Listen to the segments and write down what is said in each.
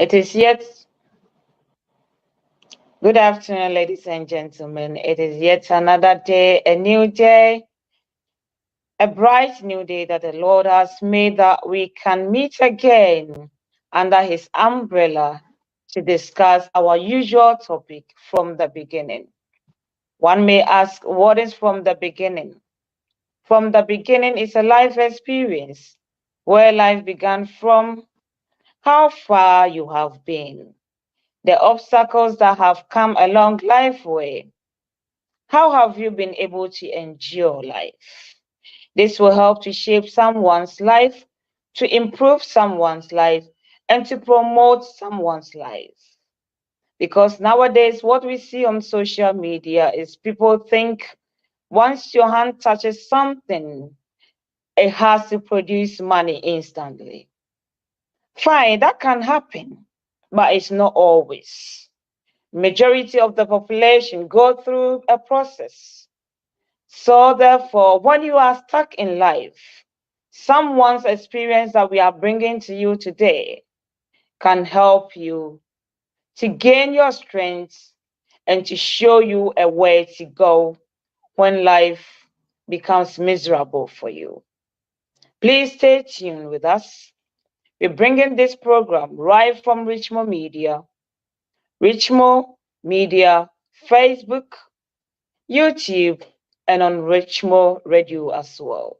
It is yet, good afternoon, ladies and gentlemen. It is yet another day, a new day, a bright new day that the Lord has made that we can meet again under His umbrella to discuss our usual topic from the beginning. One may ask, what is from the beginning? From the beginning is a life experience where life began from, how far you have been, the obstacles that have come along life way. How have you been able to endure life? This will help to shape someone's life, to improve someone's life, and to promote someone's life. Because nowadays, what we see on social media is people think once your hand touches something, it has to produce money instantly. Fine, that can happen, but it's not always. Majority of the population go through a process. So therefore, when you are stuck in life, someone's experience that we are bringing to you today can help you to gain your strength and to show you a way to go when life becomes miserable for you. Please stay tuned with us. We're bringing this program right from Richmond Media, Facebook, YouTube, and on Richmond Radio as well.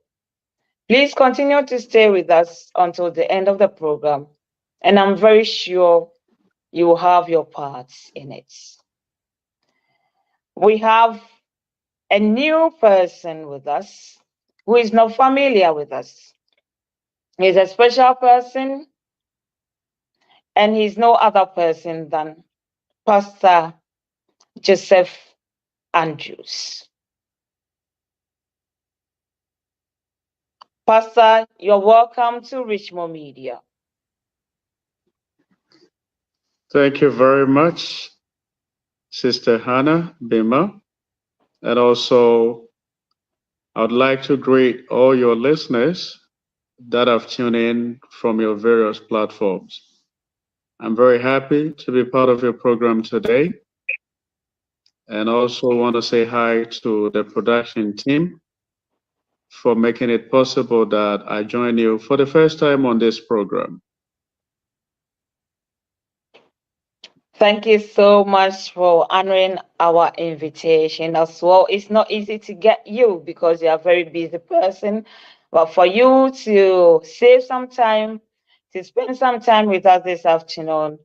Please continue to stay with us until the end of the program, and I'm very sure you will have your parts in it. We have a new person with us who is not familiar with us. He's a special person, and he's no other person than Pastor Joseph Andrews. Pastor, you're welcome to Richmond Media. Thank you very much, Sister HANNA BIMAH. And also, I would like to greet all your listeners that have tuned in from your various platforms. I'm very happy to be part of your program today, and also want to say hi to the production team for making it possible that I join you for the first time on this program. Thank you so much for honoring our invitation as well. It's not easy to get you because you're a very busy person, but for you to save some time, to spend some time with us this afternoon,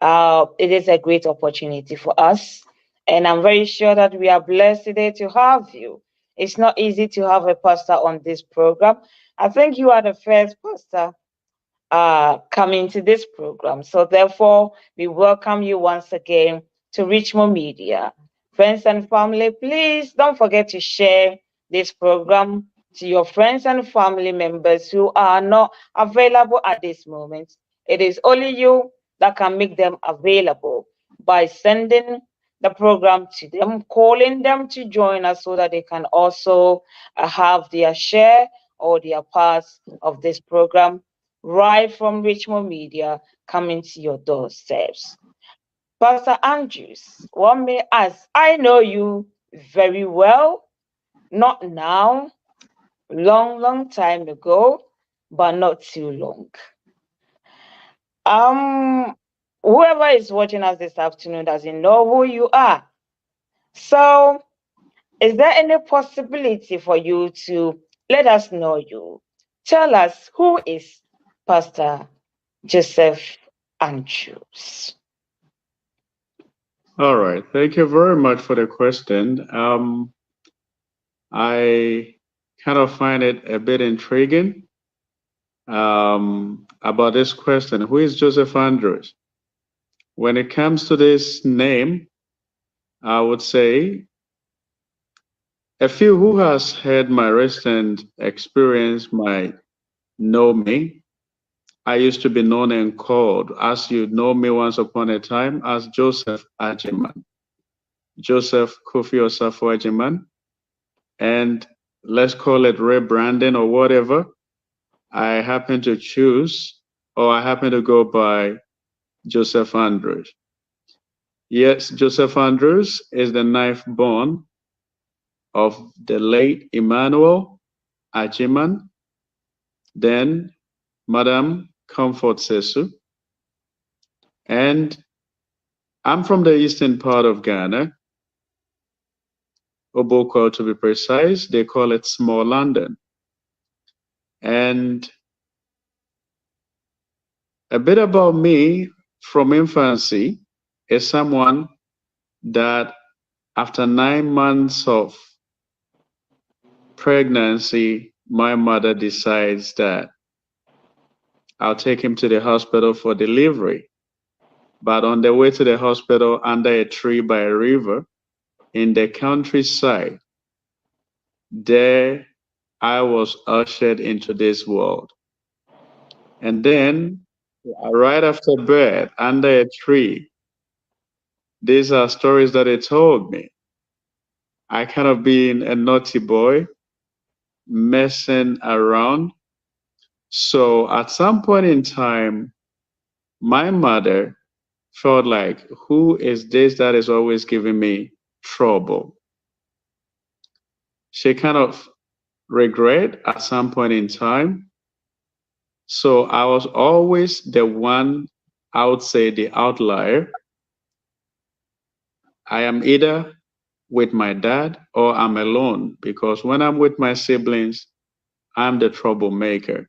it is a great opportunity for us. And I'm very sure that we are blessed today to have you. It's not easy to have a pastor on this program. I think you are the first pastor coming to this program. So therefore, we welcome you once again to Richmond Media. Friends and family, please don't forget to share this program to your friends and family members who are not available at this moment. It is only you that can make them available by sending the program to them, calling them to join us so that they can also have their share or their parts of this program right from Richmond Media coming to your doorsteps. Pastor Andrews, one may ask, I know you very well, not now, long time ago, but not too long. Um, Whoever is watching us this afternoon doesn't know who you are. So, is there any possibility for you to let us know you? Tell us, who is Pastor Joseph Andrews? All right. Thank you very much for the question. I kind of find it a bit intriguing about this question. Who is Joseph Andrews? When it comes to this name, I would say a few who has heard my recent experience might know me. I used to be known and called, as you know me once upon a time, as Joseph Ajiman, Joseph Kofi Osafo Ajiman. And let's call it rebranding or whatever. I happen to choose, or I happen to go by Joseph Andrews. Yes, Joseph Andrews is the ninth born of the late Emmanuel Ajiman, then Madam Comfort Sesu, and I'm from the eastern part of Ghana, Oboko to be precise. They call it Small London. And a bit about me from infancy is someone that after 9 months of pregnancy, my mother decides that I'll take him to the hospital for delivery. But on the way to the hospital, under a tree by a river in the countryside, there I was ushered into this world. And then, right after birth, under a tree, these are stories that they told me. I kind of being a naughty boy, messing around. So at some point in time, my mother felt like, who is this that is always giving me trouble? She kind of regret at some point in time. So I was always the one, I would say, the outlier. I am either with my dad or I'm alone, because when I'm with my siblings, I'm the troublemaker.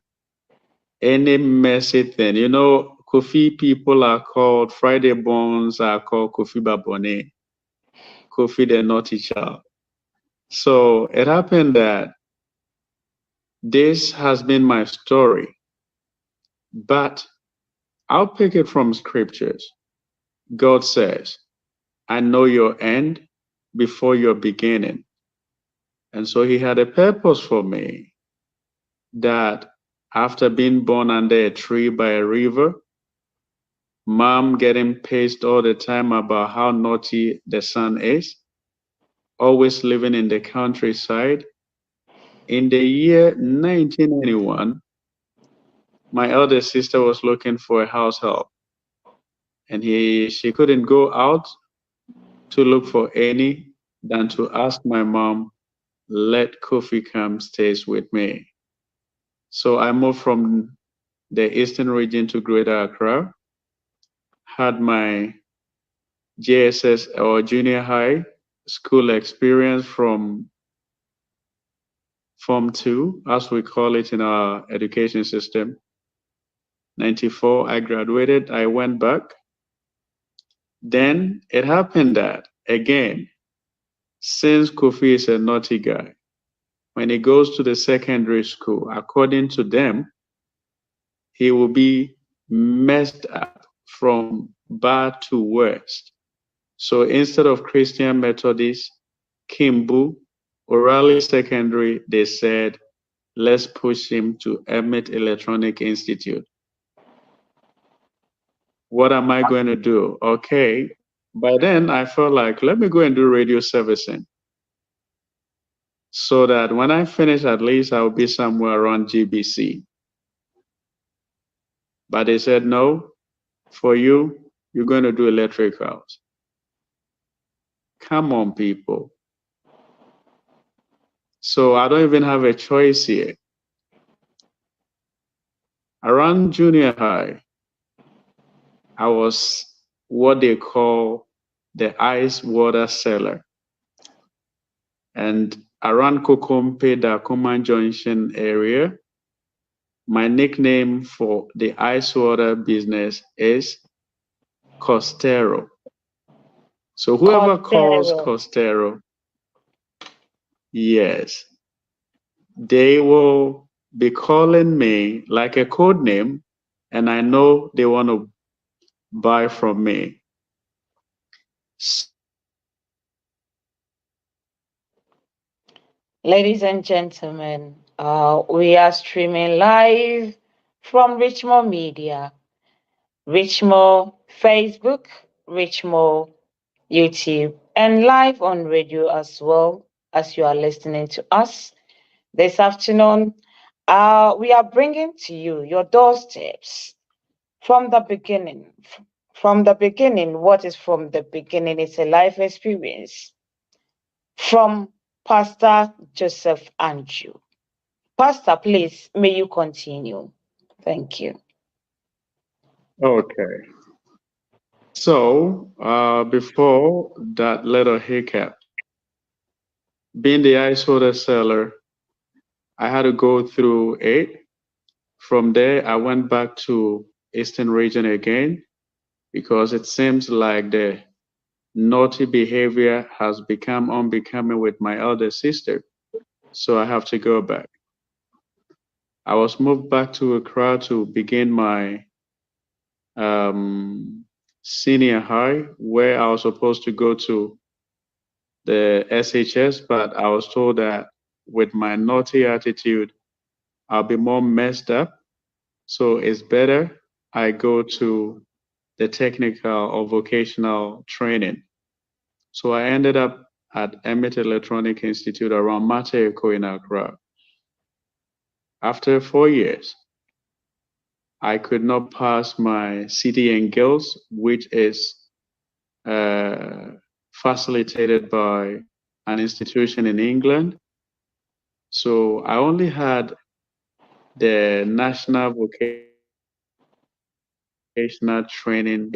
Any messy thing, Kofi people are called, Friday Bones are called Kofi Babone, Kofi the naughty child. So it happened that this has been my story, but I'll pick it from scriptures. God says, I know your end before your beginning. And so he had a purpose for me, that after being born under a tree by a river, mom getting pissed all the time about how naughty the son is, always living in the countryside. In the year 1991, my elder sister was looking for a house help, and she couldn't go out to look for any than to ask my mom, let Kofi come stays with me. So I moved from the eastern region to Greater Accra, had my JSS or junior high school experience from Form 2, as we call it in our education system. 94, I graduated, I went back. Then it happened that, again, since Kofi is a naughty guy, when he goes to the secondary school, according to them, he will be messed up from bad to worst. So instead of Christian Methodist, Kimbu, Orally Secondary, they said, let's push him to Emmett Electronic Institute. What am I going to do? Okay. By then, I felt like, let me go and do radio servicing, so that when I finish, at least I'll be somewhere around GBC. But they said, no, for you, you're going to do electricals. Come on, people. So I don't even have a choice here. Around junior high, I was what they call the ice water seller. And around Kokompe, Dakuma Junction area, my nickname for the ice water business is Costero. So whoever calls Costero, yes, they will be calling me like a code name, and I know they want to buy from me. Ladies and gentlemen, we are streaming live from Richmond Media, Richmond Facebook, Richmond YouTube, and live on radio as well as you are listening to us this afternoon. We are bringing to you your doorsteps from the beginning, From the beginning, what is from the beginning? It's a life experience. From Pastor Joseph Andrew. Pastor, please, may you continue. Thank you. Okay. So, before that little hiccup, being the ice water seller, I had to go through it. From there, I went back to Eastern region again because it seems like the naughty behavior has become unbecoming with my elder sister. So I have to go back. I was moved back to Accra to begin my um, senior high, where I was supposed to go to the SHS, but I was told that with my naughty attitude, I'll be more messed up. So it's better I go to the technical or vocational training. So I ended up at Emmett Electronic Institute around Mateko in Accra. After 4 years, I could not pass my City and Guilds, which is uh, facilitated by an institution in England. So I only had the National Vocational Training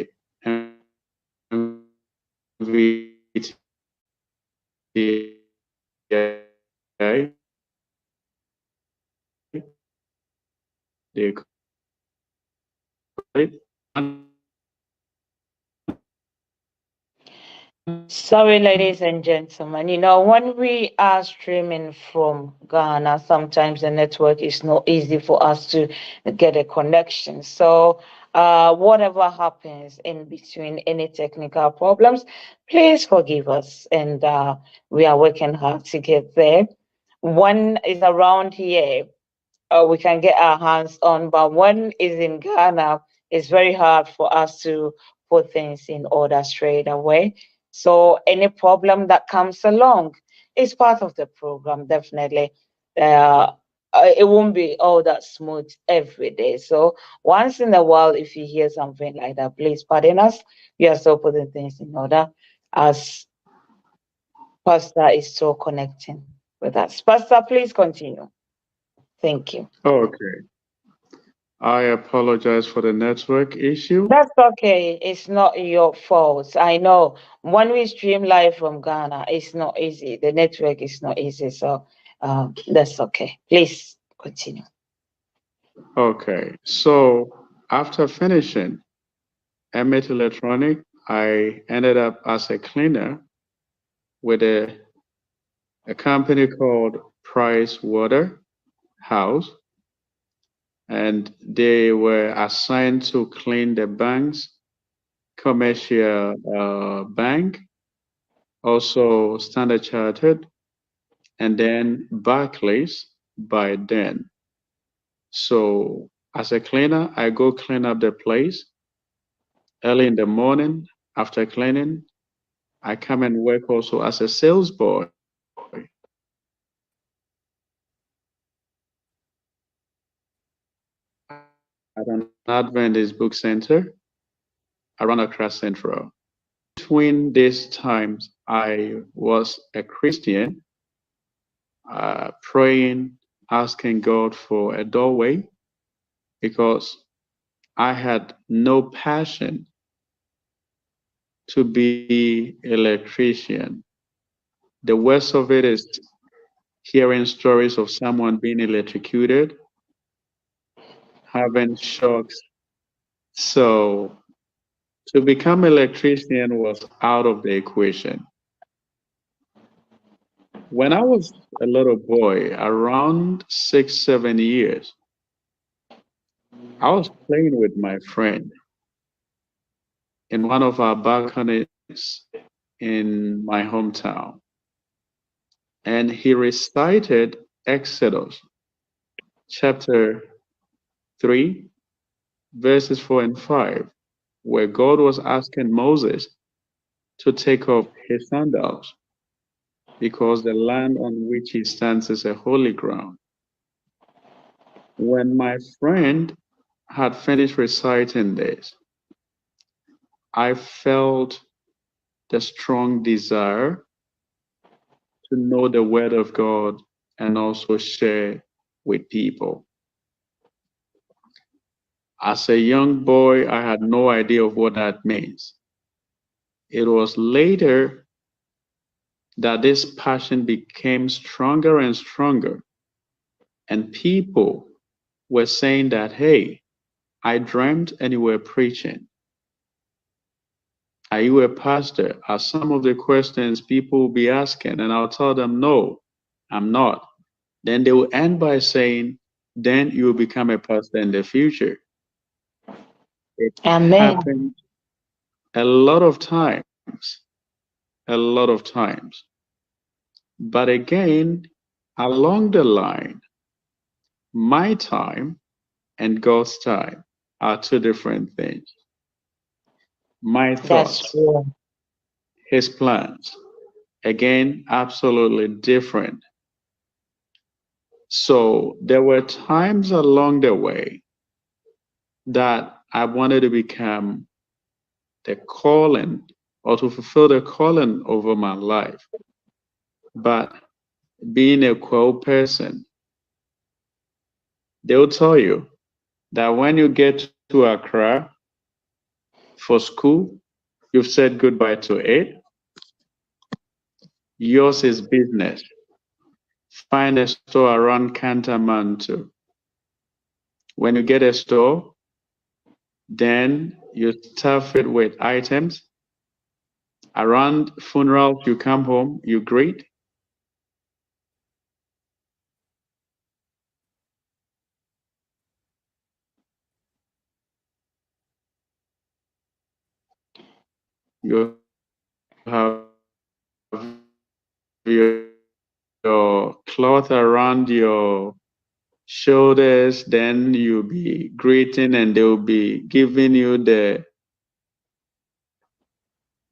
they call it. Sorry, ladies and gentlemen. When we are streaming from Ghana, sometimes the network is not easy for us to get a connection. So, whatever happens in between, any technical problems, please forgive us. And we are working hard to get there. One is around here, we can get our hands on, but when is in Ghana, it's very hard for us to put things in order straight away. So any problem that comes along is part of the program, definitely. Uh, it won't be all that smooth every day. So once in a while, if you hear something like that, please pardon us. We are still putting things in order as Pastor is still connecting with us. Pastor, please continue. Thank you. Okay. I apologize for the network issue. That's okay. It's not your fault. I know when we stream live from Ghana, it's not easy. The network is not easy. So that's okay. Please continue. Okay. So after finishing Emmett Electronic, I ended up as a cleaner with a company called Price Water House, and they were assigned to clean the bank's commercial bank, also Standard Chartered, and then Barclays by then. So as a cleaner, I go clean up the place early in the morning. After cleaning, I come and work also as a sales boy at an Adventist book center around Accra Central. Between these times, I was a Christian, praying, asking God for a doorway because I had no passion to be electrician. The worst of it is hearing stories of someone being electrocuted, having shocks. So to become electrician was out of the equation. When I was a little boy, around 6, 7 years, I was playing with my friend in one of our balconies in my hometown, and he recited Exodus chapter 3, verses 4 and 5, where God was asking Moses to take off his sandals because the land on which he stands is a holy ground. When my friend had finished reciting this, I felt the strong desire to know the Word of God and also share with people. As a young boy, I had no idea of what that means. It was later that this passion became stronger and stronger, and people were saying that, hey, I dreamt and you were preaching. Are you a pastor? Are some of the questions people will be asking? And I'll tell them, no, I'm not. Then they will end by saying, then you will become a pastor in the future. It Amen. happened a lot of times, a lot of times. But again, along the line, my time and God's time are two different things. My That's thoughts, true. his plans, again, absolutely different. So there were times along the way that I wanted to become the calling or to fulfill the calling over my life. But being a quote person, they'll tell you that when you get to Accra for school, you've said goodbye to it. Yours is business. Find a store around Cantamanto. When you get a store, then you stuff it with items. Around funerals, you come home, you greet. You have your cloth around your shoulders, then you'll be greeting and they'll be giving you the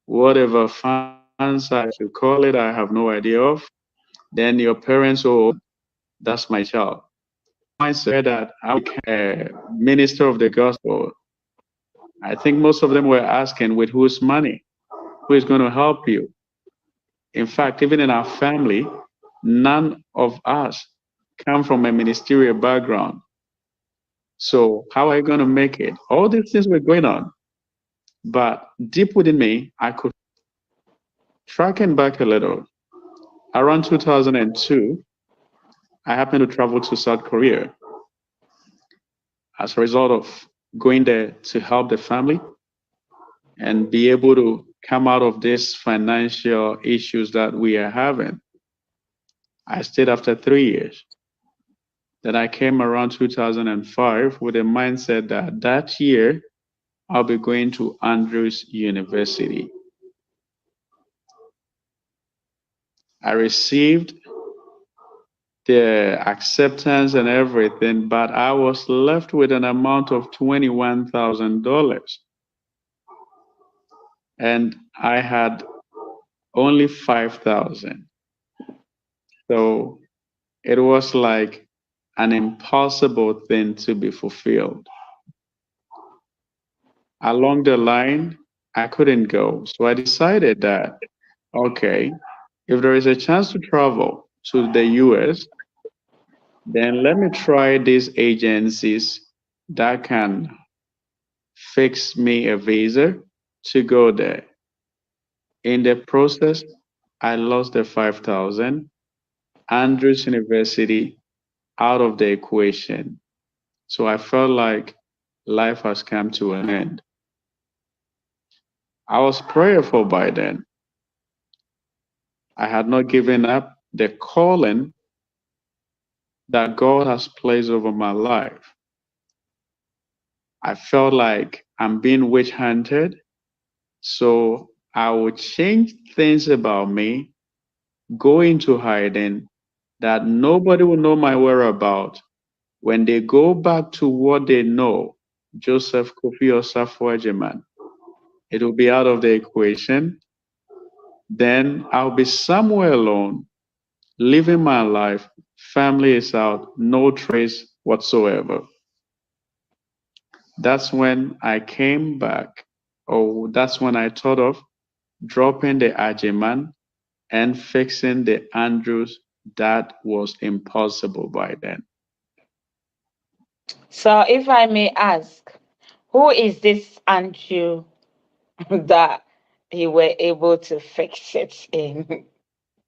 whatever fans I should call it, I have no idea of. Then your parents, oh, that's my child. Mindset that I'm a minister of the gospel. I think most of them were asking with whose money, who is going to help you. In fact, even in our family, none of us come from a ministerial background. So how are you going to make it? All these things were going on. But deep within me, I could tracking back a little. Around 2002, I happened to travel to South Korea as a result of going there to help the family and be able to come out of these financial issues that we are having. I stayed after 3 years. Then I came around 2005 with a mindset that that year I'll be going to Andrews University. I received the acceptance and everything, but I was left with an amount of $21,000. And I had only 5,000. So it was like an impossible thing to be fulfilled. Along the line, I couldn't go. So I decided that, okay, if there is a chance to travel to the US, then let me try these agencies that can fix me a visa to go there. In the process, I lost the 5,000. Andrews University out of the equation. So I felt like life has come to an end. I was prayerful by then. I had not given up the calling that God has placed over my life. I felt like I'm being witch hunted. So I would change things about me, go into hiding, that nobody will know my whereabouts. When they go back to what they know, Joseph Kofi or Safwa, it will be out of the equation. Then I'll be somewhere alone, living my life. Family is out, no trace whatsoever. That's when I came back Oh, that's when I thought of dropping the Ajiman and fixing the Andrews. That was impossible by then. So if I may ask, who is this Andrew that you were able to fix it in?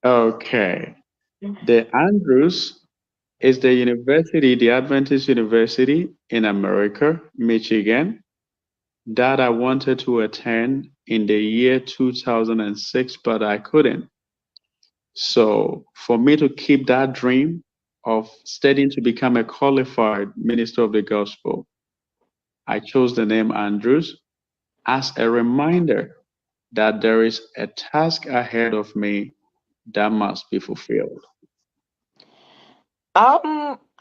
Okay. The Andrews is the university, the Adventist University in America, Michigan, that I wanted to attend in the year 2006, but I couldn't. So, for me to keep that dream of studying to become a qualified minister of the gospel, I chose the name Andrews as a reminder that there is a task ahead of me that must be fulfilled.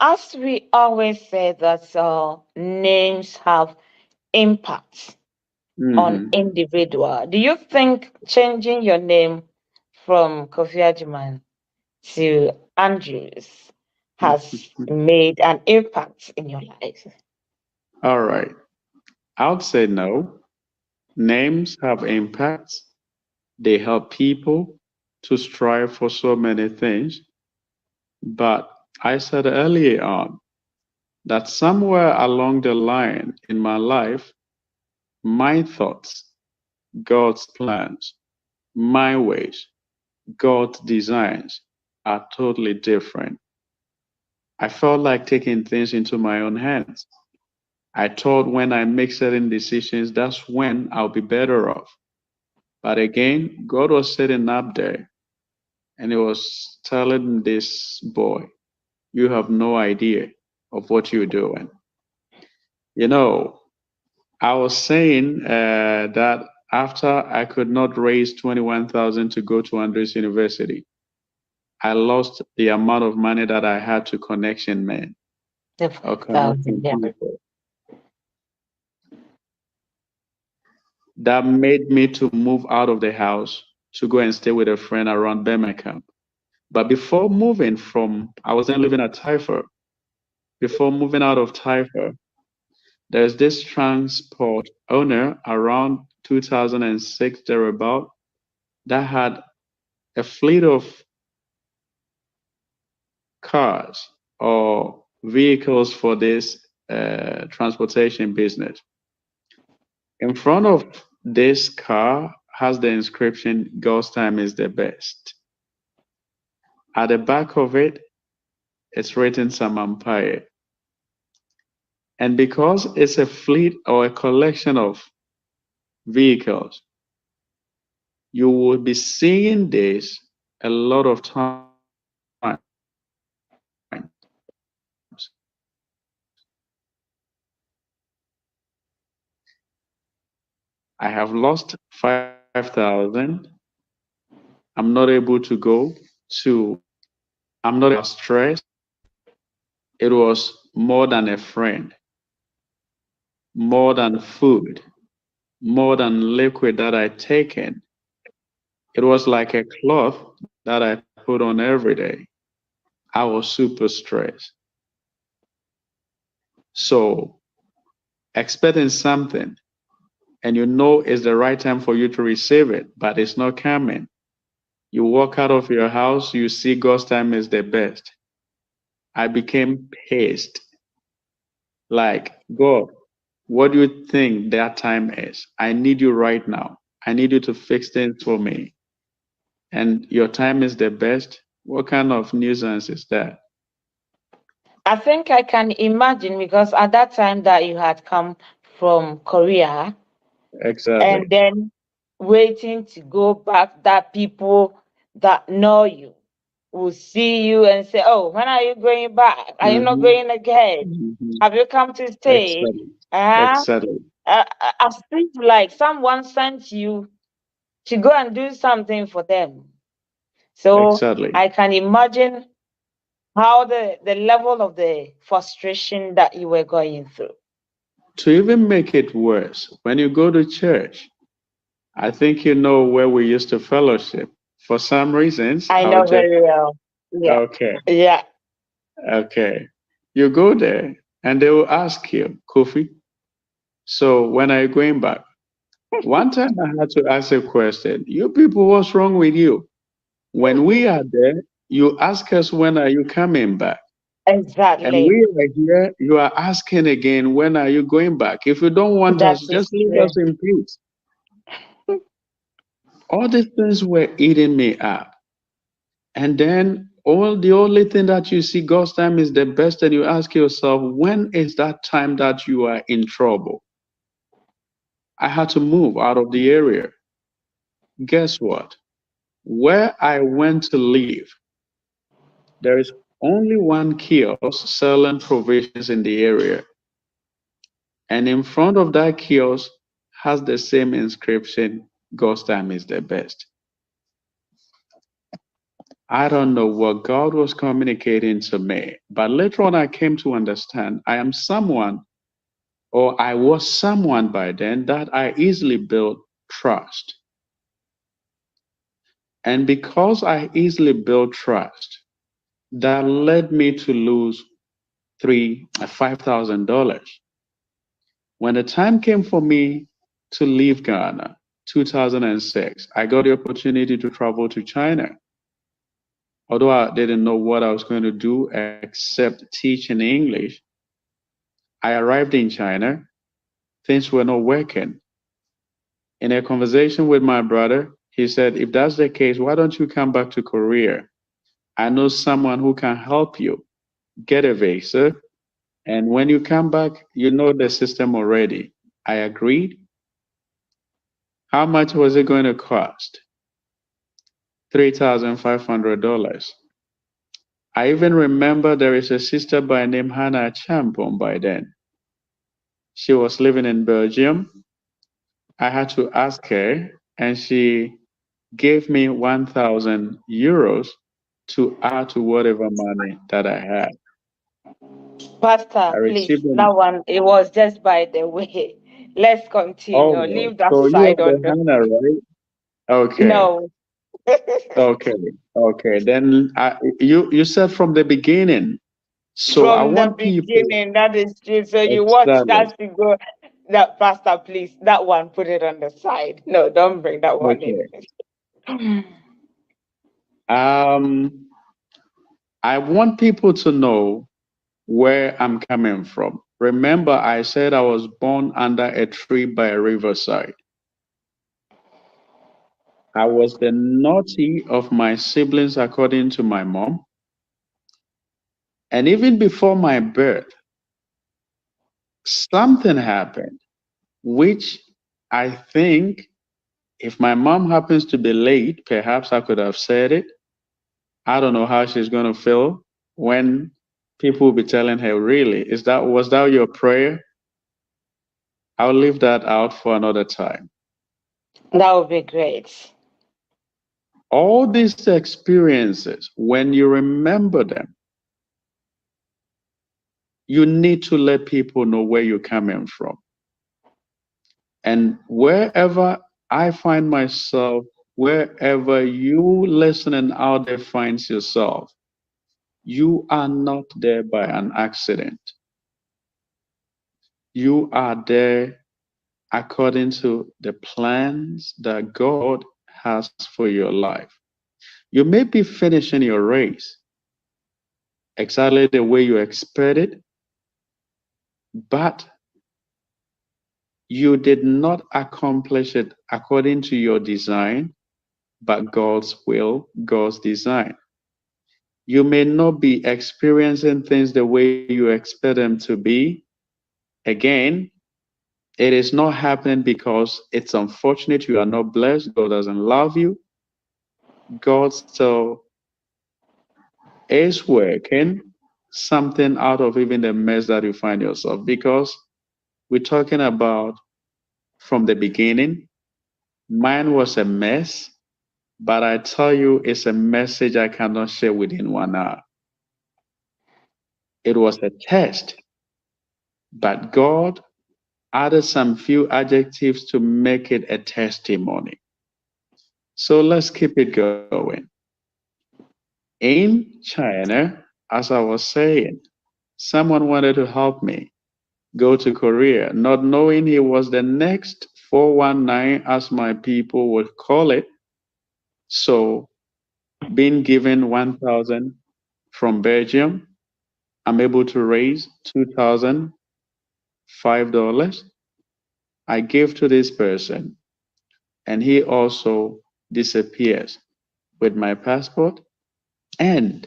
As we always say that names have impact on Mhm. individual. Do you think changing your name from Kofi Ajiman to Andrews has made an impact in your life? All right. I would say no. Names have impacts. They help people to strive for so many things. But I said earlier on that somewhere along the line in my life, my thoughts, God's plans, my ways, God's designs are totally different. I felt like taking things into my own hands. I thought when I make certain decisions, that's when I'll be better off. But again, God was sitting up there and he was telling this boy, you have no idea of what you're doing. You know, I was saying that after I could not raise 21,000 to go to Andrews University, I lost the amount of money that I had to connection men The or 5,000, connection yeah. people. That made me to move out of the house to go and stay with a friend around Birmingham. But before moving from, I was then living at Taifa. Before moving out of Taifa, there's this transport owner around 2006 thereabout that had a fleet of cars or vehicles for this transportation business. In front of this car has the inscription God's time is the best. At the back of it, it's written Samampaya. And because it's a fleet or a collection of vehicles, you will be seeing this a lot of times. I have lost 5,000. I'm not able to go to, I'm not stressed. It was more than a friend, more than food, more than liquid that I taken. It was like a cloth that I put on every day. I was super stressed. So expecting something and you know it's the right time for you to receive it, but it's not coming. You walk out of your house, you see God's time is the best. I became pissed. Like, God, what do you think that time is? I need you right now. I need you to fix things for me. And your time is the best. What kind of nuisance is that? I think I can imagine because at that time that you had come from Korea and Exactly. then waiting to go back, that people that know you will see you and say, "Oh, when are you going back? Are you not Mm-hmm. going again? Mm-hmm. Have you come to stay?" Exactly. Uh, Exactly. as if like someone sent you to go and do something for them. So Exactly. I can imagine how the level of the frustration that you were going through. To even make it worse, when you go to church, I think you know where we used to fellowship. For some reasons, I I'll know just, very well. Yeah. okay, Yeah. okay. You go there and they will ask you, Kofi, so when are you going back? One time I had to ask a question. You people, what's wrong with you? When we are there, you ask us, when are you coming back? And Exactly. we are here, you are asking again, when are you going back? If you don't want That us, is just leave true. us in peace. All these things were eating me up. And then all the only thing that you see God's time is the best, and you ask yourself, when is that time that you are in trouble? I had to move out of the area. Guess what? Where I went to live, there is only one kiosk selling provisions in the area. And in front of that kiosk has the same inscription, God's time is the best. I don't know what God was communicating to me, but later on I came to understand I am someone, or I was someone by then, that I easily built trust. And because I easily built trust, that led me to lose $5,000. When the time came for me to leave Ghana, 2006, I got the opportunity to travel to China. Although I didn't know what I was going to do except teach in English, I arrived in China. Things were not working. In a conversation with my brother, he said, if that's the case, why don't you come back to Korea? I know someone who can help you get a visa. And when you come back, you know the system already. I agreed. How much was it going to cost? $3,500. I even remember there is a sister by name Hannah Champon by then. She was living in Belgium. I had to ask her, and she gave me 1,000 euros to add to whatever money that I had. I Pastor, please, received that them. one, it was just by the way. Let's continue. Oh, Leave that so you side are the on the. Hannah, right? Okay, No, okay, okay. Then you said from the beginning. So I from the want people beginning, that is true. So you watch exactly. that to go. That Pastor, please, that one, put it on the side. No, don't bring that one in. Okay. Um, I want people to know where I'm coming from. Remember, I said I was born under a tree by a riverside. I was the naughty of my siblings, according to my mom. And even before my birth, something happened, which I think if my mom happens to be late, perhaps I could have said it. I don't know how she's going to feel when people will be telling her, really, was that your prayer? I'll leave that out for another time. That would be great. All these experiences, when you remember them, you need to let people know where you're coming from. And wherever I find myself, wherever you listening out there finds yourself, you are not there by an accident. You are there according to the plans that God has for your life. You may be finishing your race exactly the way you expected, but you did not accomplish it according to your design, but God's will, God's design. You may not be experiencing things the way you expect them to be. Again, it is not happening because it's unfortunate you are not blessed. God doesn't love you. God still is working something out of even the mess that you find yourself, because we're talking about from the beginning. Mine was a mess, but I tell you, it's a message I cannot share within 1 hour. It was a test, but God added some few adjectives to make it a testimony. So let's keep it going. In China, as I was saying, someone wanted to help me go to Korea, not knowing he was the next 419, as my people would call it. So, being given 1,000 from Belgium, I'm able to raise $2,005. I give to this person, and he also disappears with my passport and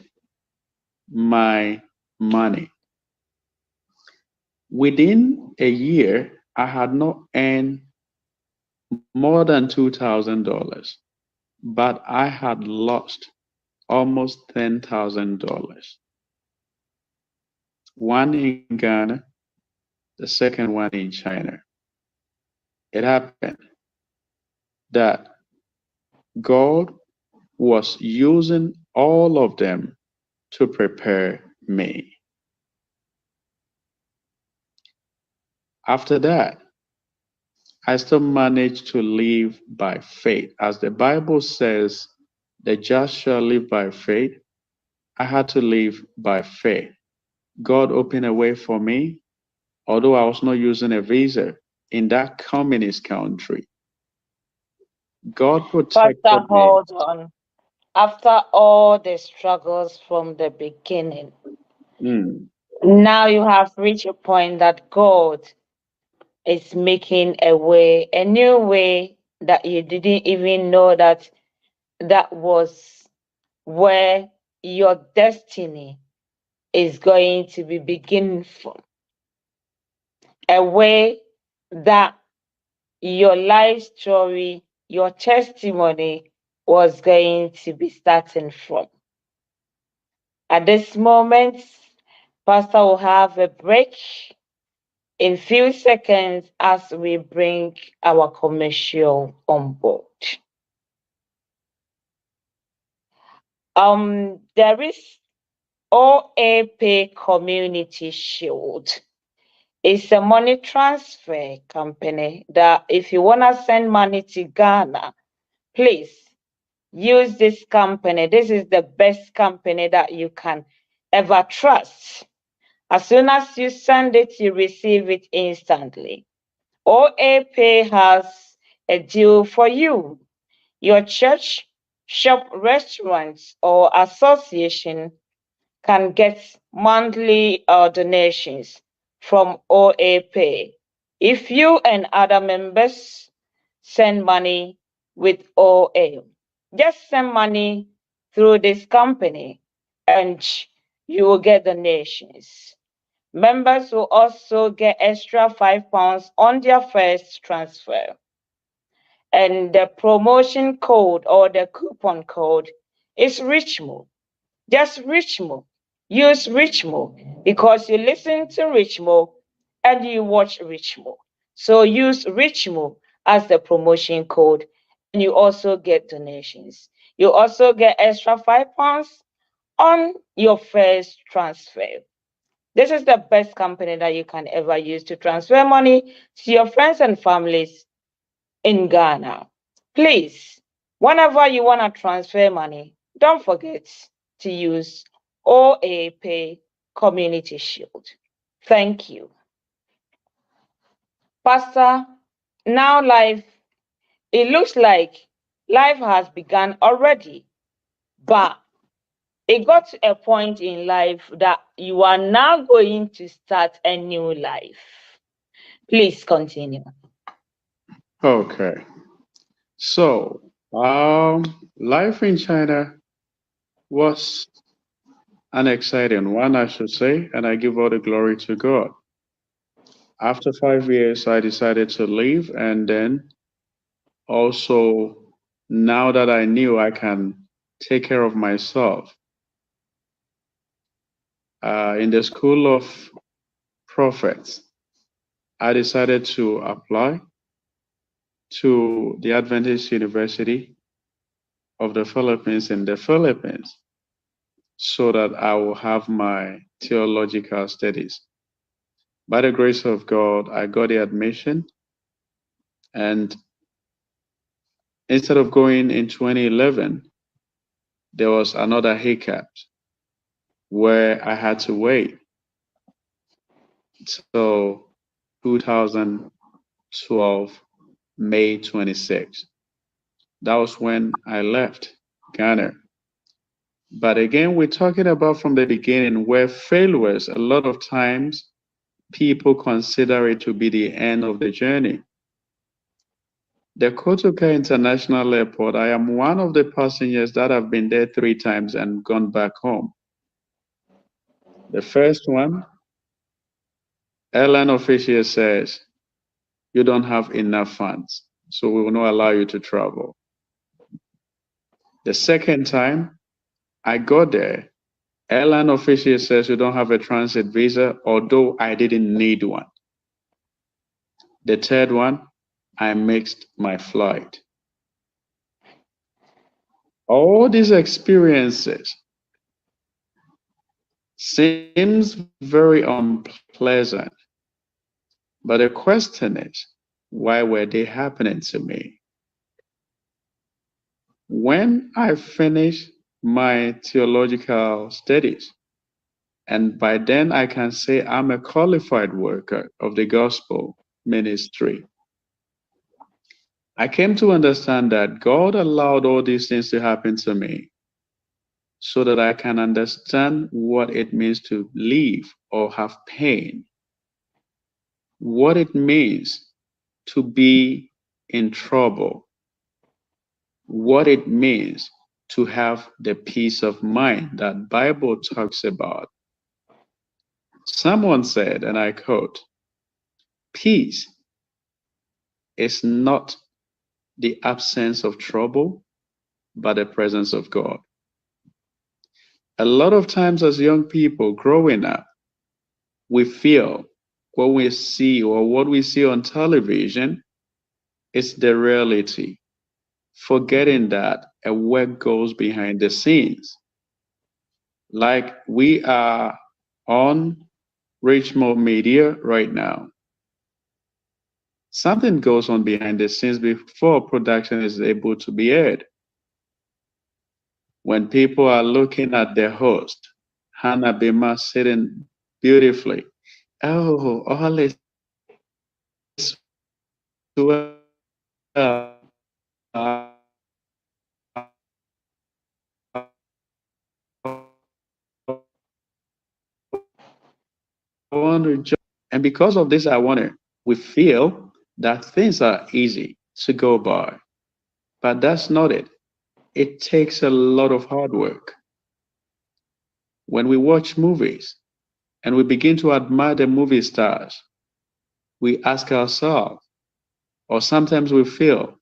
my money. Within a year, I had not earned more than $2,000, but I had lost almost $10,000. One in Ghana, the second one in China. It happened that God was using all of them to prepare me. After that, I still managed to live by faith. As the Bible says, the just shall live by faith. I had to live by faith. God opened a way for me, although I was not using a visa in that communist country. God Pastor, protected me. hold on. After all the struggles from the beginning, Mm, now you have reached a point that God is making a way, a new way that you didn't even know that was where your destiny is going to be beginning from. A way that your life story, your testimony was going to be starting from. At this moment, Pastor will have a break in few seconds as we bring our commercial on board. There is OAP Community Shield. It's a money transfer company that if you want to send money to Ghana, please use this company. This is the best company that you can ever trust. As soon as you send it, you receive it instantly. OAP has a deal for you. Your church, shop, restaurants, or association can get monthly donations from OAP. If you and other members send money with OA, just send money through this company and you will get donations. Members will also get extra £5 on their first transfer. And the promotion code or the coupon code is Richmo. Just Richmo. Use Richmo because you listen to Richmo and you watch Richmo. So use Richmo as the promotion code and you also get donations. You also get extra £5 on your first transfer. This is the best company that you can ever use to transfer money to your friends and families in Ghana. Please, whenever you want to transfer money, don't forget to use OAP Community Shield. Thank you. Pastor, now it looks like life has begun already, but it got to a point in life that you are now going to start a new life. Please continue. okay. So, life in China was an exciting one, I should say, and I give all the glory to God. After 5 years, I decided to leave, and then also, now that I knew I can take care of myself, in the school of prophets, I decided to apply to the Adventist University of the Philippines in the Philippines so that I will have my theological studies. By the grace of God, I got the admission, and instead of going in 2011, there was another hiccup where I had to wait till 2012 May 26th. That was when I left Ghana. But again, we're talking about from the beginning where failures, a lot of times, people consider it to be the end of the journey. The Kotoka International Airport, I am one of the passengers that have been there 3 times and gone back home. The first one, airline official says, you don't have enough funds, so we will not allow you to travel. The second time I got there, airline official says you don't have a transit visa, although I didn't need one. The third one, I mixed my flight. All these experiences seems very unpleasant, but the question is, why were they happening to me? When I finished my theological studies, and by then I can say I'm a qualified worker of the gospel ministry, I came to understand that God allowed all these things to happen to me so that I can understand what it means to live or have pain, what it means to be in trouble, what it means to have the peace of mind that Bible talks about. Someone said, and I quote, peace is not the absence of trouble, but the presence of God. A lot of times as young people growing up, we feel what we see or what we see on television is the reality, forgetting that a work goes behind the scenes. Like we are on Richmond Media right now. Something goes on behind the scenes before production is able to be aired. When people are looking at their host, HANNA BIMAH sitting beautifully, oh, all is well. And because of this, we feel that things are easy to go by. But that's not it. It takes a lot of hard work. When we watch movies and we begin to admire the movie stars, we ask ourselves, or sometimes we feel,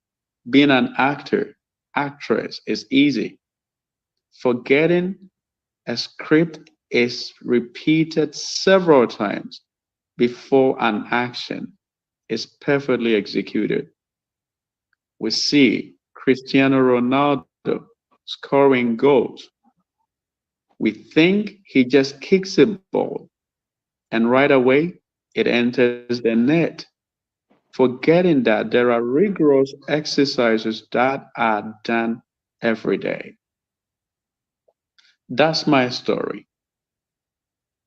being an actor, actress is easy. Forgetting a script is repeated several times before an action is perfectly executed. We see Cristiano Ronaldo scoring goals. We think he just kicks a ball and right away it enters the net, forgetting that there are rigorous exercises that are done every day. That's my story.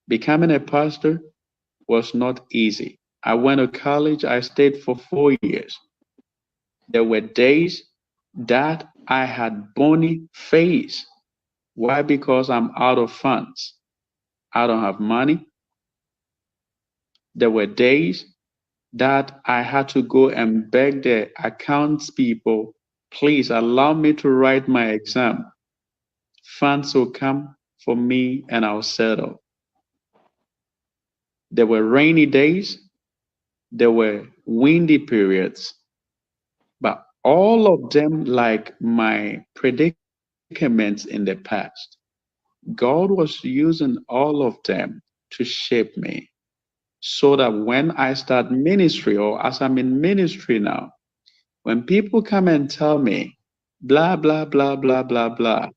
Becoming a pastor was not easy. I went to college, I stayed for 4 years. There were days that I had bony face. Why? Because I'm out of funds. I don't have money. There were days that I had to go and beg the accounts people, please allow me to write my exam. Funds will come for me and I'll settle. There were rainy days. There were windy periods. But all of them, like my predicaments in the past, God was using all of them to shape me so that when I start ministry or as I'm in ministry now, when people come and tell me, blah, blah, blah, blah, blah, blah,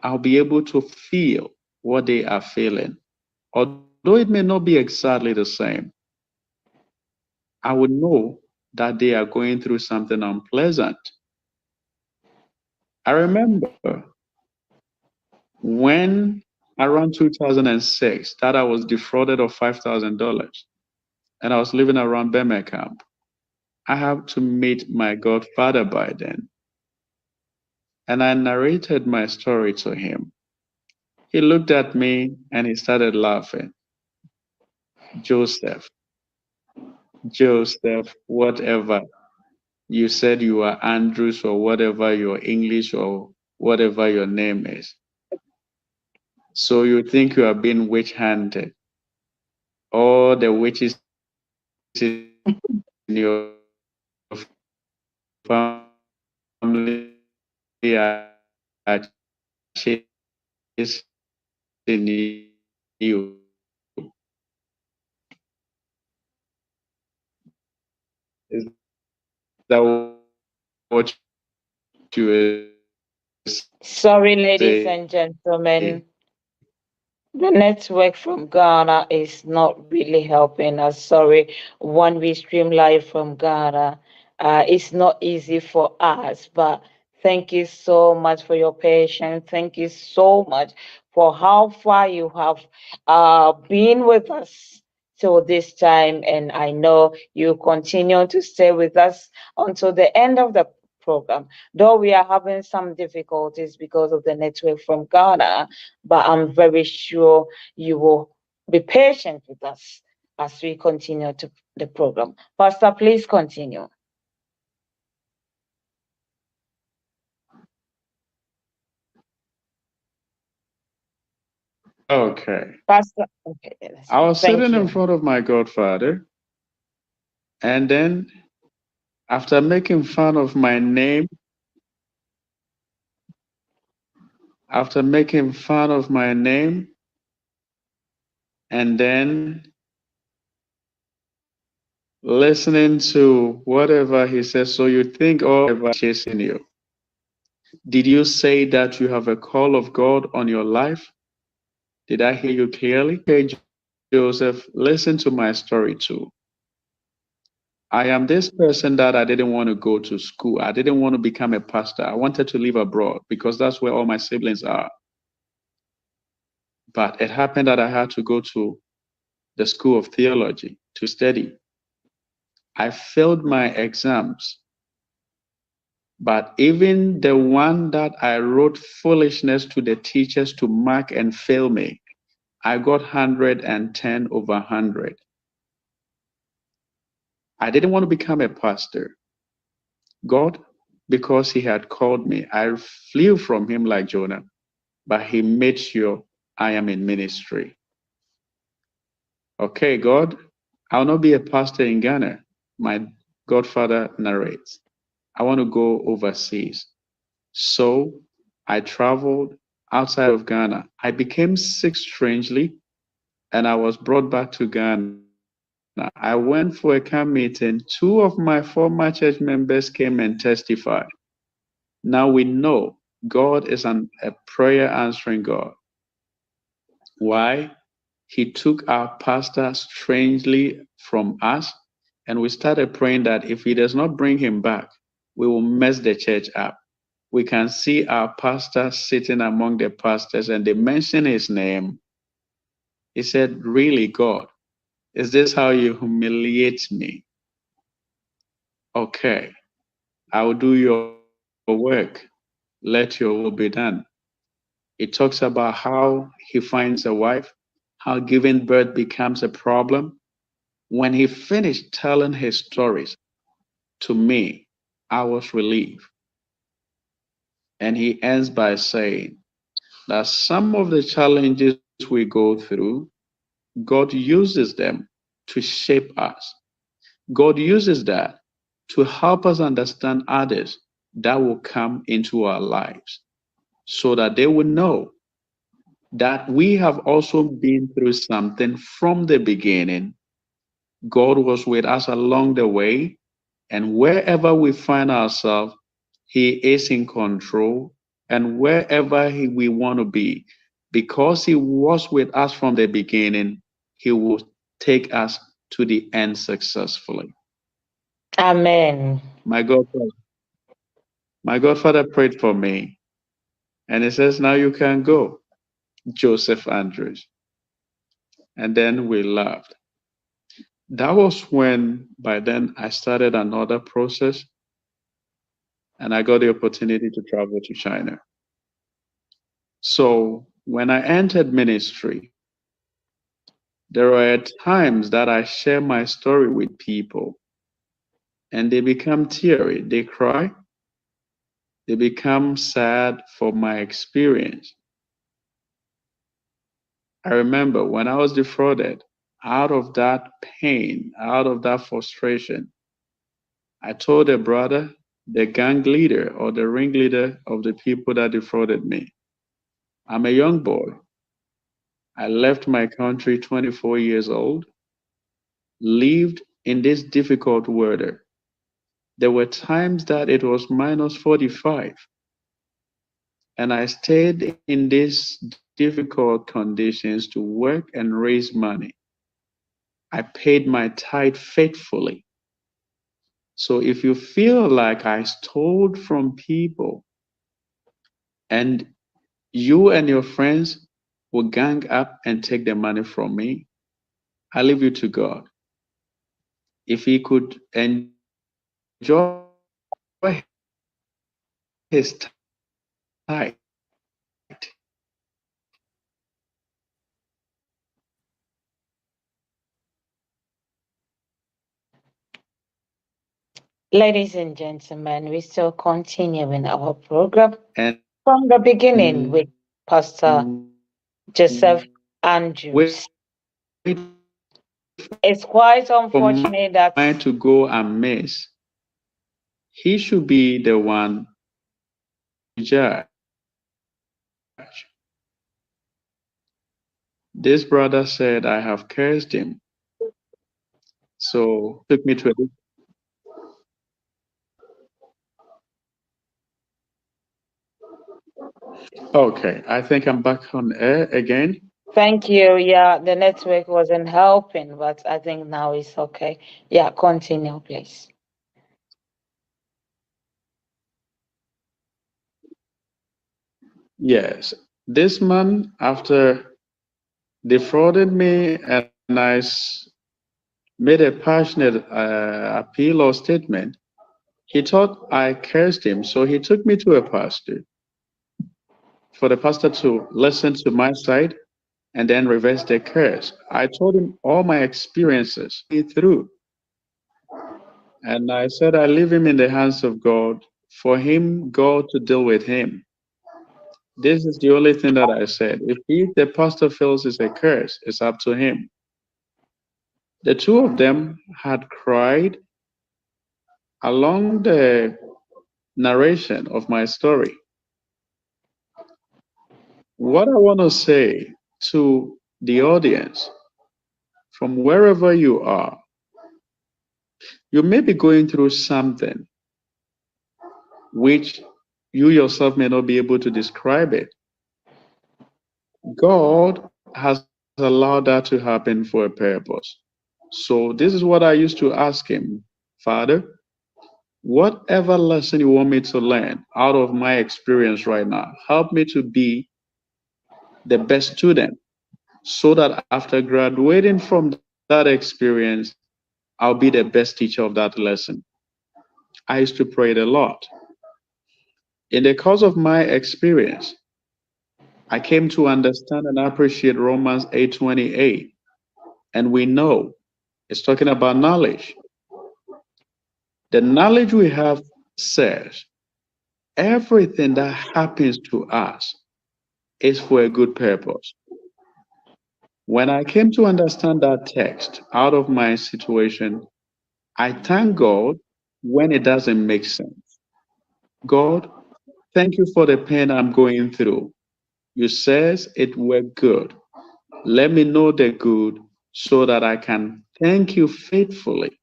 I'll be able to feel what they are feeling. Although it may not be exactly the same, I would know that they are going through something unpleasant. I remember when around 2006 that I was defrauded of $5,000 and I was living around Birmingham. I have to meet my godfather by then. And I narrated my story to him. He looked at me and he started laughing. Joseph, Joseph, whatever. You said you are Andrews or whatever your English or whatever your name is. So you think you are being witch hunted. All the witches in your family are chasing Sorry, ladies and gentlemen. The network from Ghana is not really helping us. Sorry, when we stream live from Ghana, it's not easy for us. But thank you so much for your patience. Thank you so much for how far you have been with us till this time. And I know you continue to stay with us until the end of the program. Though we are having some difficulties because of the network from Ghana, but I'm very sure you will be patient with us as we continue to the program. Pastor, please continue. Okay. Pastor, okay, I was thank sitting in you. front of my godfather, and then after making fun of my name, after making fun of my name, and then listening to whatever he says, so you think all ever chasing you. Did you say that you have a call of God on your life? Did I hear you clearly? Okay, Joseph, listen to my story too. I am this person that I didn't want to go to school. I didn't want to become a pastor. I wanted to live abroad because that's where all my siblings are. But it happened that I had to go to the School of Theology to study. I failed my exams, but even the one that I wrote foolishness to the teachers to mark and fail me, I got 110 over 100. I didn't want to become a pastor. God, because he had called me, I flew from him like Jonah, but he made sure I am in ministry. Okay, God, I'll not be a pastor in Ghana. My godfather narrates. I want to go overseas. So I traveled outside of Ghana. I became sick strangely, and I was brought back to Ghana. I went for a camp meeting. Two of my former church members came and testified. Now we know God is a prayer answering God. Why? He took our pastor strangely from us, and we started praying that if he does not bring him back, we will mess the church up. We can see our pastor sitting among the pastors, and they mention his name. He said, really, God, is this how you humiliate me? Okay, I will do your work. Let your will be done. It talks about how he finds a wife, how giving birth becomes a problem. When he finished telling his stories to me, I was relieved. And he ends by saying that some of the challenges we go through, God uses them to shape us. God uses that to help us understand others that will come into our lives so that they will know that we have also been through something from the beginning. God was with us along the way, and wherever we find ourselves, He is in control, and wherever we want to be, because He was with us from the beginning, He will take us to the end successfully. Amen. My godfather, my godfather prayed for me, and he says, "Now you can go, Joseph Andrews." And then we laughed. That was when, by then, I started another process and I got the opportunity to travel to China. So when I entered ministry, there were times that I share my story with people and they become teary, they cry, they become sad for my experience. I remember when I was defrauded, out of that pain, out of that frustration, I told a brother, the gang leader or the ringleader of the people that defrauded me, I'm a young boy. I left my country 24 years old, lived in this difficult weather. There were times that it was minus 45, and I stayed in these difficult conditions to work and raise money. I paid my tithe faithfully. So if you feel like I stole from people and you and your friends will gang up and take the money from me, I leave you to God. If He could enjoy His tithe, Ladies and gentlemen, we still continuing our program and from the beginning with wait Pastor Joseph Andrews. wait for mine to go It's amiss, quite unfortunate that He should be the one to judge. This brother said I have cursed him, so took me to a. Okay, I think I'm back on air again. thank you. Yeah, the network wasn't helping, but I think now it's okay. Yeah, continue, please. Yes, this man, after defrauded me and made a passionate appeal or statement, he thought I cursed him, so he took me to a pastor for the pastor to listen to my side and then reverse the curse. I told him all my experiences through, and I said I leave him in the hands of God for him, God to deal with him. This is the only thing that I said. If the pastor feels it's a curse, it's up to him. The two of them had cried along the narration of my story. What I want to say to the audience, from wherever you are, you may be going through something which you yourself may not be able to describe it. God has allowed that to happen for a purpose. So this is what I used to ask him, Father, whatever lesson you want me to learn out of my experience right now, help me to be the best student so that after graduating from that experience, I'll be the best teacher of that lesson. I used to pray it a lot. In the course of my experience, I came to understand and appreciate Romans 8:28, and we know it's talking about knowledge. The knowledge we have says everything that happens to us is for a good purpose. When I came to understand that text out of my situation, I thank God when it doesn't make sense. God, thank you for the pain I'm going through. You says it were good. Let me know the good so that I can thank you faithfully.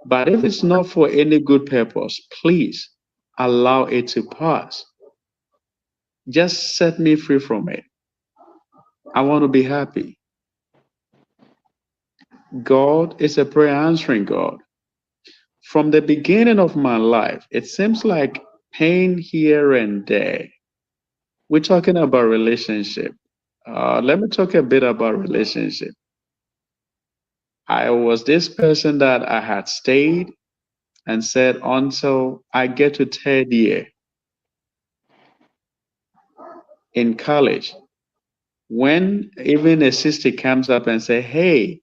But if it's not for any good purpose, please allow it to pass. Just set me free from it. I want to be happy. God is a prayer answering God. From the beginning of my life, it seems like pain here and there. We're talking about relationship. Let me talk a bit about relationship. I was this person that I had stayed and said until I get to third year in college, when even a sister comes up and say, hey,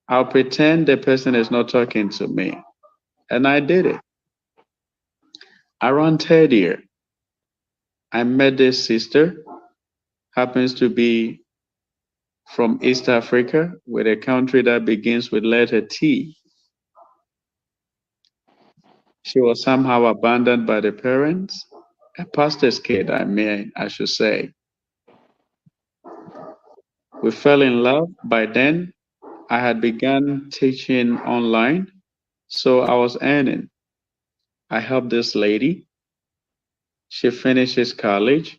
I'll pretend the person is not talking to me. And I did it. Around third year, I met this sister, happens to be from East Africa, with a country that begins with letter T. She was somehow abandoned by the parents, a pastor's kid, I should say. We fell in love. By then, I had begun teaching online, so I was earning. I helped this lady. She finishes college.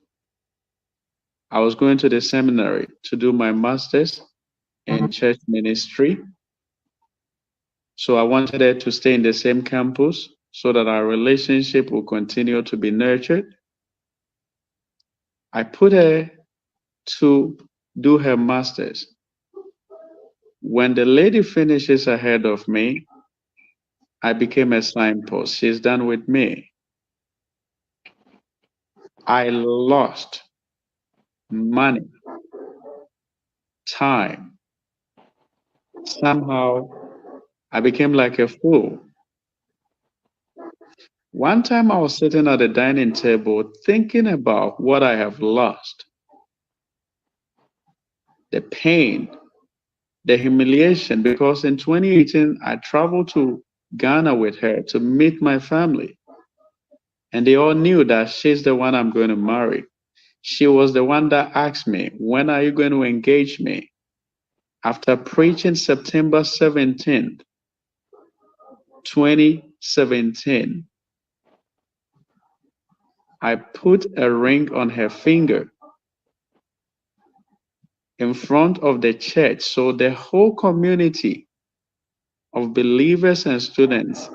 I was going to the seminary to do my master's in church ministry. So I wanted her to stay in the same campus so that our relationship will continue to be nurtured. I put her to do her master's. When the lady finishes ahead of me, I became a signpost. She's done with me. I lost money, time. Somehow, I became like a fool. One time I was sitting at the dining table thinking about what I have lost, the pain, the humiliation, because in 2018, I traveled to Ghana with her to meet my family. And they all knew that she's the one I'm going to marry. She was the one that asked me, when are you going to engage me? After preaching September 17th, 2017, I put a ring on her finger in front of the church. So the whole community of believers and students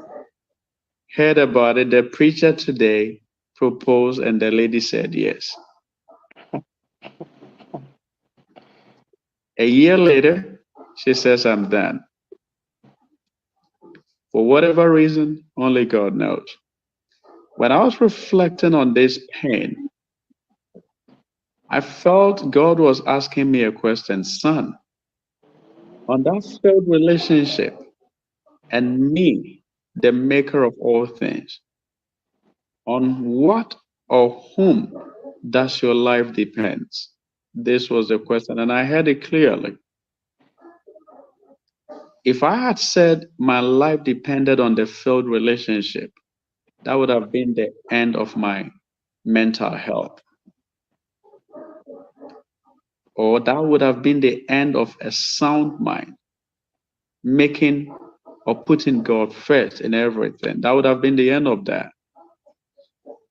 heard about it. The preacher today proposed, and the lady said yes. A year later, she says, I'm done. For whatever reason, only God knows. When I was reflecting on this pain, I felt God was asking me a question, son, on that failed relationship and me, the maker of all things, on what or whom does your life depends? This was the question, and I heard it clearly. If I had said my life depended on the failed relationship, that would have been the end of my mental health. Or that would have been the end of a sound mind, making or putting God first in everything. That would have been the end of that.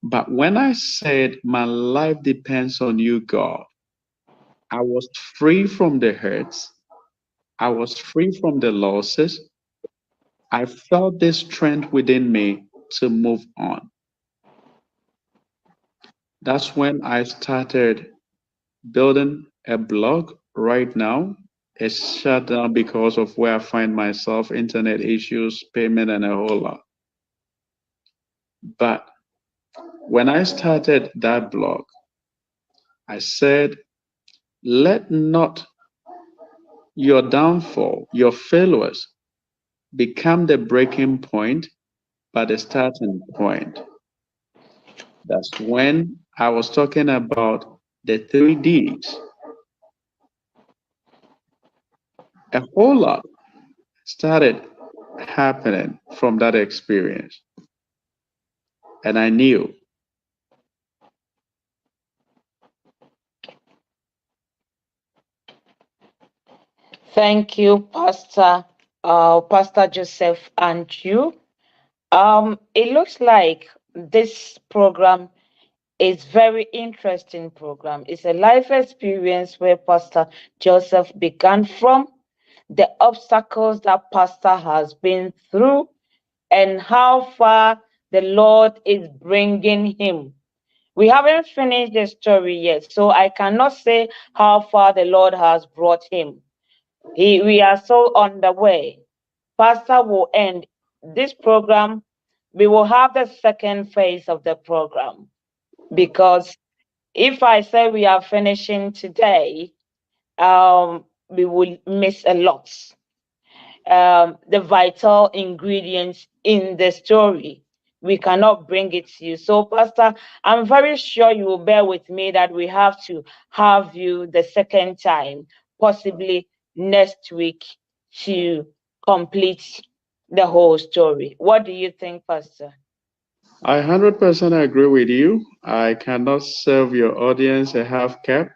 But when I said my life depends on you, God, I was free from the hurts. I was free from the losses. I felt this strength within me to move on. That's when I started building a blog. Right now, it's shut down because of where I find myself, internet issues, payment, and a whole lot. But when I started that blog, I said, let not your downfall, your failures, become the breaking point, but the starting point. That's when I was talking about the 3Ds. A whole lot started happening from that experience. And I knew Thank you, Pastor Joseph, and you. It looks like this program is very interesting program. It's a life experience where Pastor Joseph began from, the obstacles that Pastor has been through, and how far the Lord is bringing him. We haven't finished the story yet, so I cannot say how far the Lord has brought him. We are so on the way. Pastor will end this program. We will have the second phase of the program, because if I say we are finishing today, we will miss a lot. The vital ingredients in the story, we cannot bring it to you. So, Pastor, I'm very sure you will bear with me that we have to have you the second time, possibly next week, to complete the whole story. What do you think, Pastor? I 100% agree with you. I cannot serve your audience a half cap.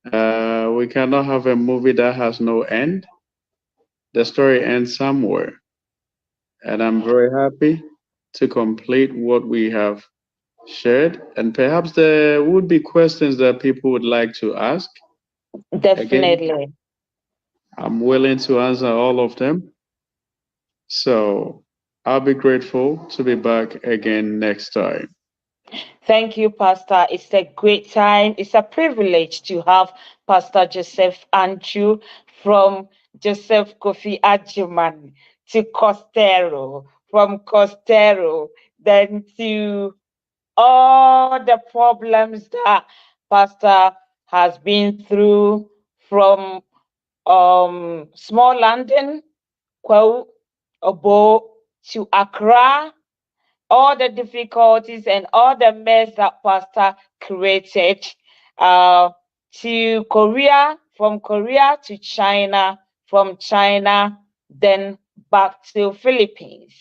We cannot have a movie that has no end. The story ends somewhere. And I'm very happy to complete what we have shared. And perhaps there would be questions that people would like to ask. Again, Definitely. I'm willing to answer all of them. So I'll be grateful to be back again next time. Thank you, Pastor. It's a great time. It's a privilege to have Pastor Joseph Andrew from Joseph Kofi Ajiman to Costello, from Costello, then to all the problems that Pastor has been through, from small London, Kwau, Obo, to Accra, all the difficulties and all the mess that Pastor created, uh, to Korea, from Korea to China, from China, then back to Philippines.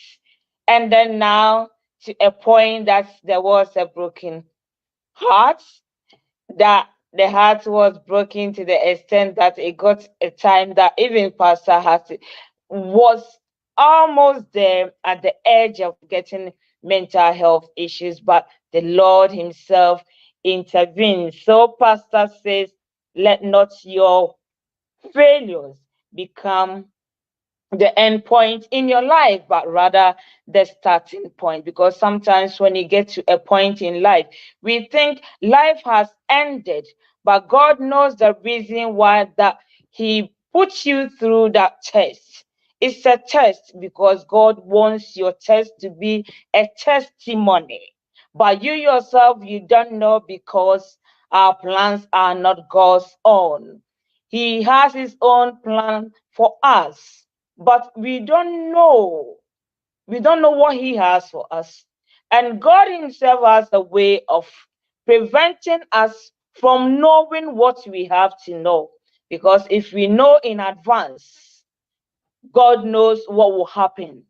And then now to a point that there was a broken heart, that the heart was broken to the extent that it got a time that even Pastor was almost there at the edge of getting mental health issues, but the Lord Himself intervened. So Pastor says, let not your failures become the end point in your life, but rather the starting point. Because sometimes when you get to a point in life, we think life has ended, but God knows the reason why that He puts you through that test. It's a test because God wants your test to be a testimony. But you yourself, you don't know, because our plans are not God's own. He has His own plan for us, but we don't know. We don't know what He has for us. And God Himself has a way of preventing us from knowing what we have to know. Because if we know in advance, God knows what will happen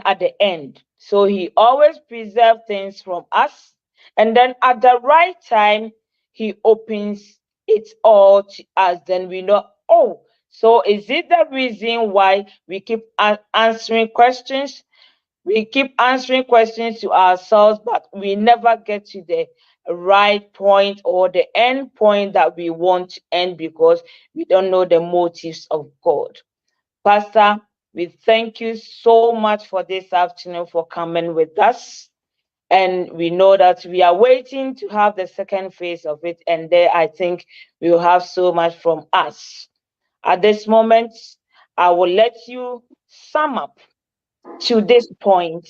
at the end. So He always preserves things from us. And then at the right time, He opens it all to us. Then we know, oh, so is it the reason why we keep answering questions? We keep answering questions to ourselves, but we never get to the right point or the end point that we want to end, because we don't know the motives of God. Pastor, we thank you so much for this afternoon, for coming with us. And we know that we are waiting to have the second phase of it. And there, I think we will have so much from us. At this moment, I will let you sum up to this point,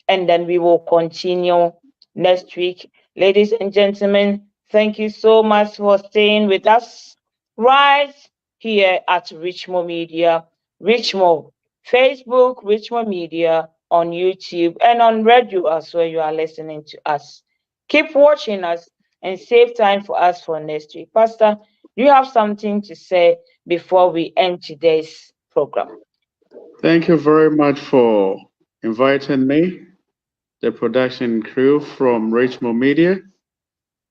and then we will continue next week. Ladies and gentlemen, thank you so much for staying with us right here at Richmond Media, Richmond, Facebook, Richmond Media, on YouTube, and on radio as well. You are listening to us. Keep watching us and save time for us for next week. Pastor, do you have something to say before we end today's program? Thank you very much for inviting me, the production crew from Richmond Media.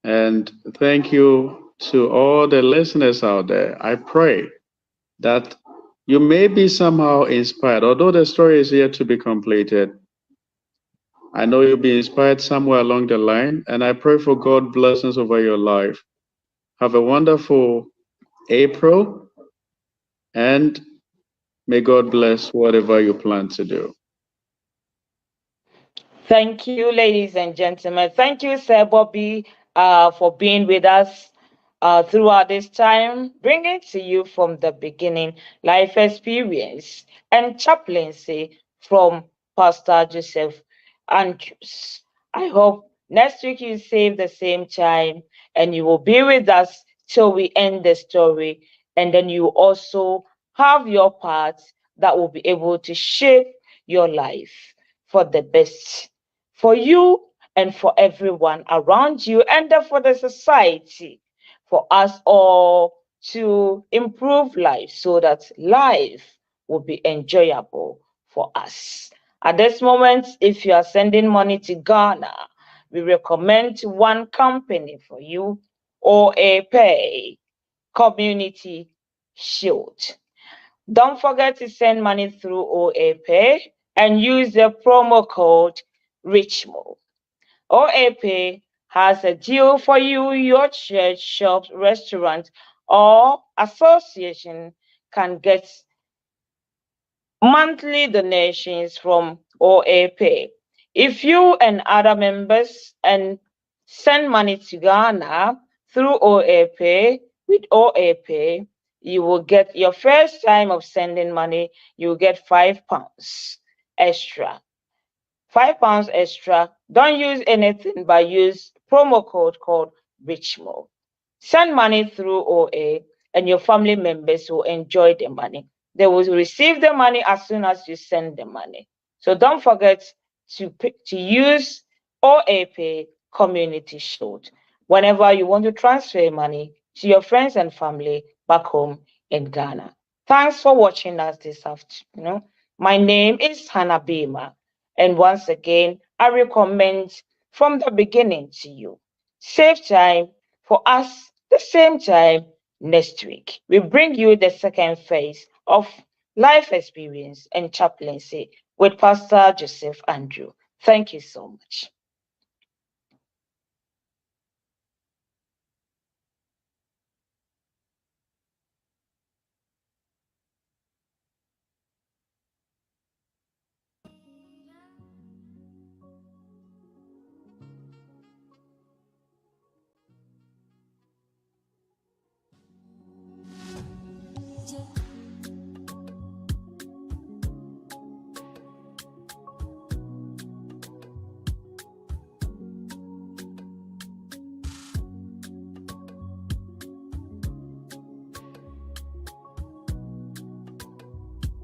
And thank you to all the listeners out there. I pray that you may be somehow inspired, although the story is yet to be completed. I know you'll be inspired somewhere along the line, and I pray for God blessings over your life. Have a wonderful April, and may God bless whatever you plan to do. Thank you, ladies and gentlemen. Thank you, Sir Bobby, for being with us throughout this time, bringing to you from the beginning life experience and chaplaincy from Pastor Joseph Andrews. I hope next week you save the same time and you will be with us till we end the story. And then you also have your part that will be able to shape your life for the best, for you and for everyone around you, and then for the society, for us all to improve life so that life will be enjoyable for us. At this moment, if you are sending money to Ghana, we recommend one company for you, or a pay community shield. Don't forget to send money through OA Pay and use the promo code RICHMO. OA Pay has a deal for you. Your church, shop, restaurant, or association can get monthly donations from OA Pay. If you and other members and send money to Ghana through OA Pay, with OA Pay, you will get your first time of sending money, you will get £5 extra. £5 extra. Don't use anything but use promo code called RICHMO. Send money through OA and your family members will enjoy the money. They will receive the money as soon as you send the money. So don't forget to use OA Pay Community Shield whenever you want to transfer money to your friends and family back home in Ghana. Thanks for watching us this afternoon. My name is HANNA BIMAH. And once again, I recommend from the beginning to you, save time for us the same time next week. We bring you the second phase of life experience and chaplaincy with Pastor Joseph Andrew. Thank you so much.